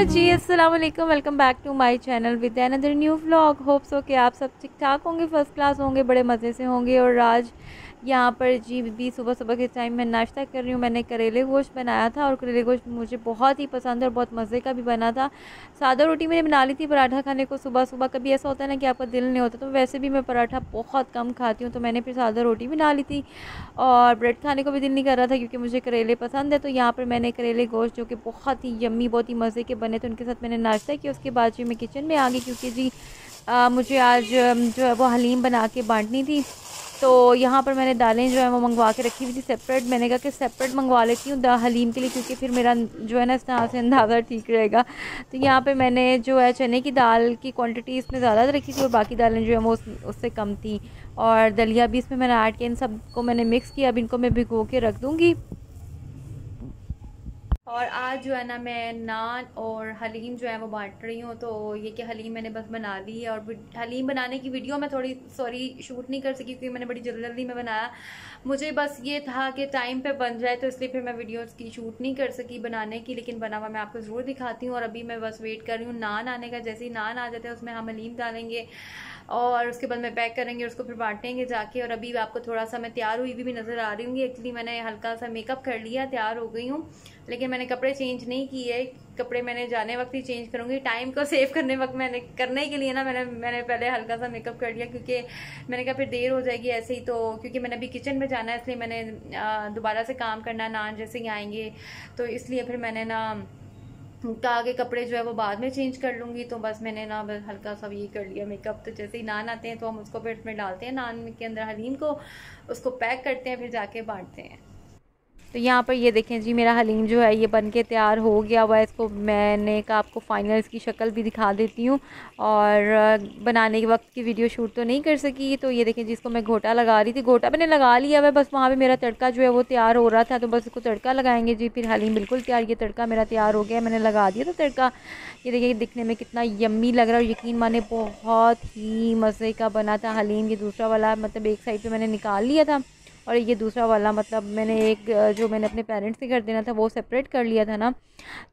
जी, अस्सलाम वालेकुम, welcome back to my channel with another new vlog. Hope so कि आप सब ठीक ठाक होंगे, फर्स्ट क्लास होंगे, बड़े मज़े से होंगे। और आज यहाँ पर जी भी सुबह सुबह के टाइम मैं नाश्ता कर रही हूँ। मैंने करेले गोश्त बनाया था और करेले गोश्त मुझे बहुत ही पसंद है और बहुत मज़े का भी बना था। सादा रोटी मैंने बना ली थी पराठा खाने को सुबह सुबह। कभी ऐसा होता है ना कि आपका दिल नहीं होता, तो वैसे भी मैं पराठा बहुत कम खाती हूँ, तो मैंने फिर सादा रोटी बना ली थी और ब्रेड खाने को भी दिल नहीं कर रहा था क्योंकि मुझे करेले पसंद है। तो यहाँ पर मैंने करेले गोश्त जो कि बहुत ही यम्मी, बहुत ही मज़े के बने थे, उनके साथ मैंने नाश्ता किया। उसके बाद जी मैं किचन में आ गई क्योंकि जी मुझे आज जो है वो हलीम बना के बांटनी थी। तो यहाँ पर मैंने दालें जो है वो मंगवा के रखी हुई थी सेपरेट। मैंने कहा कि सेपरेट मंगवा लेती हूँ हलीम के लिए, क्योंकि फिर मेरा जो है ना इस तरह से अंदाज़ा ठीक रहेगा। तो यहाँ पे मैंने जो है चने की दाल की क्वांटिटी इसमें ज़्यादा रखी थी और बाकी दालें जो है वो उससे कम थी। और दलिया भी इसमें मैंने ऐड किया। इन सबको मैंने मिक्स किया। अब इनको मैं भिगो के रख दूँगी। और आज जो है ना मैं नान और हलीम जो है वो बांट रही हूँ। तो ये कि हलीम मैंने बस बना ली है और हलीम बनाने की वीडियो मैं थोड़ी शूट नहीं कर सकी क्योंकि मैंने बड़ी जल्दी जल्दी में बनाया। मुझे बस ये था कि टाइम पे बन जाए, तो इसलिए फिर मैं वीडियोस की शूट नहीं कर सकी बनाने की, लेकिन बना हुआ मैं आपको ज़रूर दिखाती हूँ। और अभी मैं बस वेट कर रही हूँ नान आने का। जैसे ही नान आ जाते हैं उसमें हम हलीम डालेंगे और उसके बाद मैं पैक करेंगे, उसको फिर बांटेंगे जाके। और अभी आपको थोड़ा सा मैं तैयार हुई भी नज़र आ रही हूँ। एक्चुअली मैंने हल्का सा मेकअप कर लिया, तैयार हो गई हूँ, लेकिन मैंने कपड़े चेंज नहीं किए। कपड़े मैंने जाने वक्त ही चेंज करूंगी। टाइम को सेव करने के लिए ना मैंने पहले हल्का सा मेकअप कर लिया, क्योंकि मैंने कहा फिर देर हो जाएगी ऐसे ही। तो क्योंकि मैंने अभी किचन में जाना है, इसलिए मैंने दोबारा से काम करना, नान जैसे ही आएंगे, तो इसलिए फिर मैंने ना कहा कि कपड़े जो है वो बाद में चेंज कर लूँगी। तो बस मैंने ना बस हल्का सा ये कर लिया मेकअप। तो जैसे ही नान आते हैं तो हम उसको फिर इसमें डालते हैं, नान के अंदर हलीम को, उसको पैक करते हैं, फिर जाके बांटते हैं। तो यहाँ पर ये देखें जी, मेरा हलीम जो है ये बन के तैयार हो गया हुआ है। इसको मैंने कहा आपको फ़ाइनल इसकी शक्ल भी दिखा देती हूँ। और बनाने के वक्त की वीडियो शूट तो नहीं कर सकी। तो ये देखें जी, इसको मैं घोटा लगा रही थी। घोटा मैंने लगा लिया हुआ है, बस वहाँ पे मेरा तड़का जो है वो तैयार हो रहा था, तो बस इसको तड़का लगाएंगे जी, फिर हलीम बिल्कुल तैयार। ये तड़का मेरा तैयार हो गया, मैंने लगा दिया था तड़का। ये देखिए दिखने में कितना यम्मी लग रहा है और यकीन माने बहुत ही मज़े का बना था हलीम। ये दूसरा वाला मतलब एक साइड पर मैंने निकाल लिया था और ये दूसरा वाला मतलब मैंने एक जो मैंने अपने पेरेंट्स के घर देना था वो सेपरेट कर लिया था ना।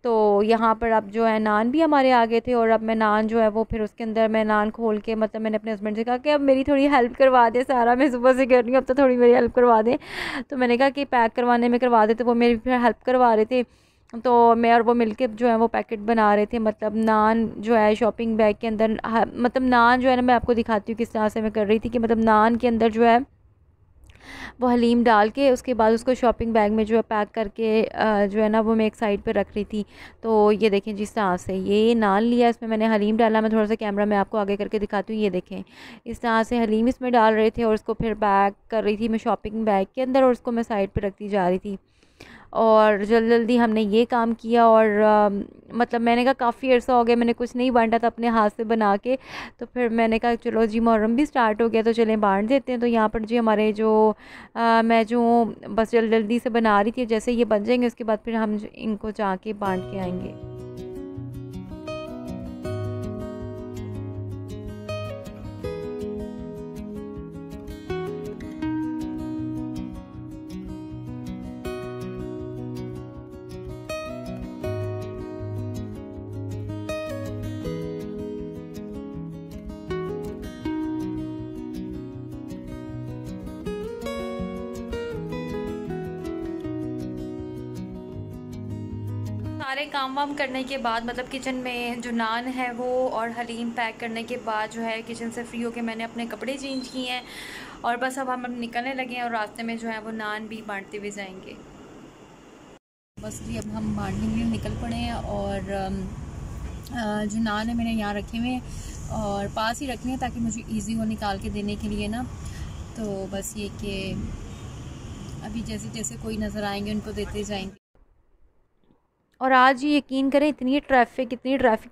तो यहाँ पर अब जो है नान भी हमारे आ गए थे और अब मैं नान जो है वो फिर उसके अंदर मैं नान खोल के मतलब मैंने अपने हस्बैंड से कहा कि अब मेरी थोड़ी हेल्प करवा दे, सारा मैं सुबह से कर रही हूँ, अब तो थोड़ी मेरी हेल्प करवा दें। तो मैंने कहा कि पैक करवाने में करवा दे, तो वो मेरी फिर हेल्प करवा रहे थे। तो मैं और वो मिलके जो है वो पैकेट बना रहे थे, मतलब नान जो है शॉपिंग बैग के अंदर मतलब नान जो है ना मैं आपको दिखाती हूँ किस तरह से मैं कर रही थी कि मतलब नान के अंदर जो है वो हलीम डाल के उसके बाद उसको शॉपिंग बैग में जो है पैक करके जो है ना वो मैं एक साइड पे रख रही थी। तो ये देखें जिस तरह से ये नान लिया, इसमें मैंने हलीम डाला। मैं थोड़ा सा कैमरा में आपको आगे करके दिखाती हूँ। ये देखें इस तरह से हलीम इसमें डाल रहे थे और उसको फिर पैक कर रही थी मैं शॉपिंग बैग के अंदर और उसको मैं साइड पर रखती जा रही थी। और जल्दी जल्दी हमने ये काम किया। और मतलब मैंने कहा काफ़ी अर्सा हो गया मैंने कुछ नहीं बांटा था अपने हाथ से बना के। तो फिर मैंने कहा चलो जी मुहर्रम भी स्टार्ट हो गया तो चलें बांट देते हैं। तो यहाँ पर जी हमारे जो मैं जो बस जल्दी जल्दी से बना रही थी, जैसे ये बन जाएंगे उसके बाद फिर हम इनको जाके बांट के आएंगे। सारे काम वाम करने के बाद मतलब किचन में जो नान है वो और हलीम पैक करने के बाद जो है किचन से फ्री होके मैंने अपने कपड़े चेंज किए हैं और बस अब हम निकलने लगे हैं और रास्ते में जो है वो नान भी बांटते हुए जाएंगे। बस जी अब हम बांटने के लिए निकल पड़े हैं और जो नान है मैंने यहाँ रखे हुए हैं और पास ही रखने हैं ताकि मुझे ईजी हो निकाल के देने के लिए ना। तो बस ये कि अभी जैसे जैसे कोई नज़र आएंगे उनको देते जाएंगे। और आज ये यकीन करें इतनी ट्रैफिक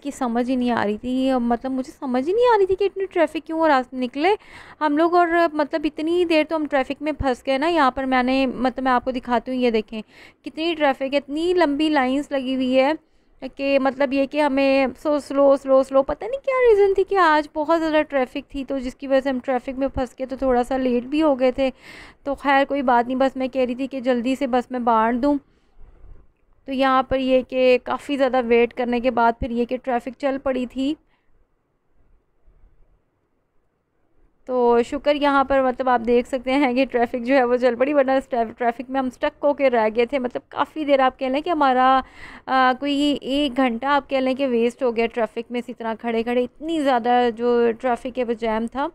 की समझ ही नहीं आ रही थी। मतलब मुझे समझ ही नहीं आ रही थी कि इतनी ट्रैफिक क्यों। और रास्ते निकले हम लोग और मतलब इतनी देर तो हम ट्रैफिक में फंस गए ना। यहाँ पर मैंने मतलब मैं आपको दिखाती हूँ, ये देखें कितनी ट्रैफिक है, इतनी लंबी लाइंस लगी हुई है कि मतलब ये कि हमें स्लो पता नहीं क्या रीज़न थी कि आज बहुत ज़्यादा ट्रैफिक थी, तो जिसकी वजह से हम ट्रैफिक में फंस गए तो थोड़ा सा लेट भी हो गए थे। तो खैर कोई बात नहीं, बस मैं कह रही थी कि जल्दी से बस मैं बांट दूँ। तो यहाँ पर ये कि काफ़ी ज़्यादा वेट करने के बाद फिर ये कि ट्रैफिक चल पड़ी थी। तो शुक्र यहाँ पर मतलब आप देख सकते हैं कि ट्रैफिक जो है वो चल पड़ी, वरना ट्रैफिक में हम स्टक होके रह गए थे। मतलब काफ़ी देर आप कह लें कि हमारा कोई 1 घंटा आप कह लें कि वेस्ट हो गया ट्रैफिक में इसी तरह खड़े खड़े। इतनी ज़्यादा जो ट्रैफिक है वो जैम था।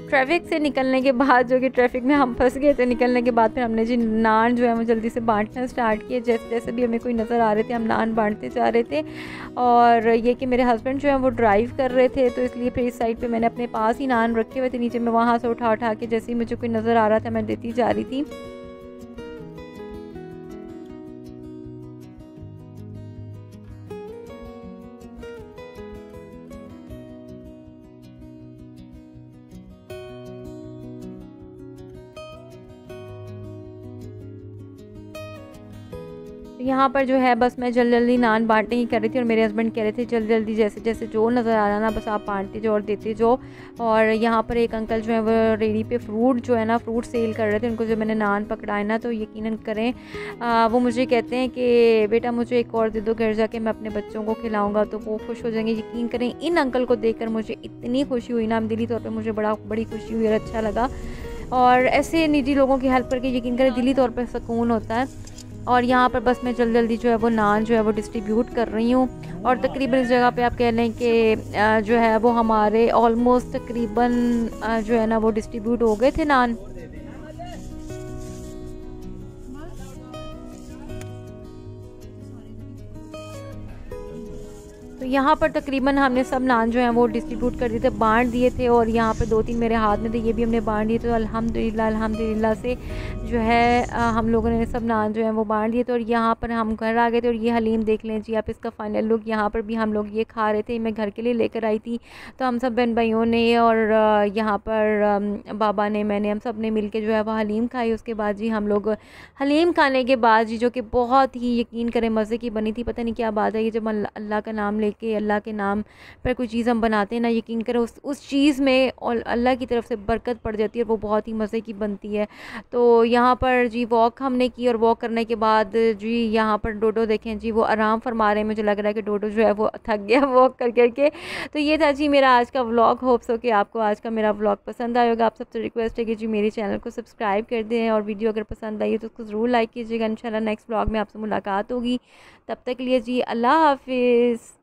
ट्रैफिक से निकलने के बाद जो कि ट्रैफिक में हम फंस गए थे, निकलने के बाद फिर हमने जी नान जो है वो जल्दी से बांटना स्टार्ट किए। जैसे जैसे भी हमें कोई नज़र आ रहे थे हम नान बांटते जा रहे थे। और ये कि मेरे हस्बैंड जो है वो ड्राइव कर रहे थे, तो इसलिए फिर इस साइड पे मैंने अपने पास ही नान रखे हुए थे नीचे। मैं वहाँ से उठा उठा के जैसे ही मुझे कोई नज़र आ रहा था मैं देती जा रही थी। तो यहाँ पर जो है बस मैं जल्दी जल्दी नान बांटने ही कर रही थी और मेरे हस्बैंड कह रहे थे जल्दी जल्दी जैसे जैसे जो नज़र आ रहा ना बस आप बांटते जाओ और देते जाओ। और यहाँ पर एक अंकल जो है वो रेडी पे फ्रूट जो है ना फ्रूट सेल कर रहे थे। उनको जो मैंने नान पकड़ाए ना तो यकीनन करें वो मुझे कहते हैं कि बेटा मुझे एक और दे दो, घर जाके मैं अपने बच्चों को खिलाऊँगा। तो वो खुश हो जाएंगे। यकीन करें इन अंकल को देख मुझे इतनी खुशी हुई ना, दिली तौर पर मुझे बड़ी खुशी हुई और अच्छा लगा। और ऐसे निजी लोगों की हेल्प करके यकीन करें दिली तौर पर सुकून होता है। और यहाँ पर बस मैं जल्दी जल्दी जो है वो नान जो है वो डिस्ट्रीब्यूट कर रही हूँ। और तकरीबन इस जगह पे आप कह लें कि जो है वो हमारे ऑलमोस्ट तकरीबन जो है ना वो डिस्ट्रीब्यूट हो गए थे नान। तो यहाँ पर तकरीबन हमने सब नान जो हैं वो डिस्ट्रीब्यूट कर दिए थे, बांट दिए थे। और यहाँ पर 2-3 मेरे हाथ में थे, ये भी हमने बांट दिए। तो अल्हम्दुलिल्लाह अल्हम्दुलिल्लाह से जो है हम लोगों ने सब नान जो हैं वो बांट दिए थे। और यहाँ पर हम घर आ गए थे। और ये हलीम देख लें जी आप, इसका फाइनल लुक। यहाँ पर भी हम लोग ये खा रहे थे, मैं घर के लिए लेकर आई थी। तो हम सब बहन भाइयों ने और यहाँ पर बाबा ने मैंने हम सब ने मिल के जो है वो हलीम खाई। उसके बाद जी हम लोग हलीम खाने के बाद जी जो कि बहुत ही यकीन करें मज़े की बनी थी। पता नहीं क्या बात है, ये जब अल्लाह का नाम कि अल्लाह के नाम पर कोई चीज़ हम बनाते हैं ना, यकीन करें उस चीज़ में और अल्लाह की तरफ से बरकत पड़ जाती है और वो बहुत ही मज़े की बनती है। तो यहाँ पर जी वॉक हमने की और वॉक करने के बाद जी यहाँ पर डोडो देखें जी वो आराम फरमा रहे हैं। मुझे लग रहा है कि डोडो जो है वो थक गया वॉक कर करके। तो ये था जी मेरा आज का व्लॉग। होप्स हो कि आपको आज का मेरा व्लॉग पसंद आया होगा। आप सबसे रिक्वेस्ट है कि जी मेरे चैनल को सब्सक्राइब कर दें और वीडियो अगर पसंद आई है तो उसको ज़रूर लाइक कीजिएगा। इंशाल्लाह नेक्स्ट व्लॉग में आपसे मुलाकात होगी। तब तक के लिए जी अल्लाह हाफिज़।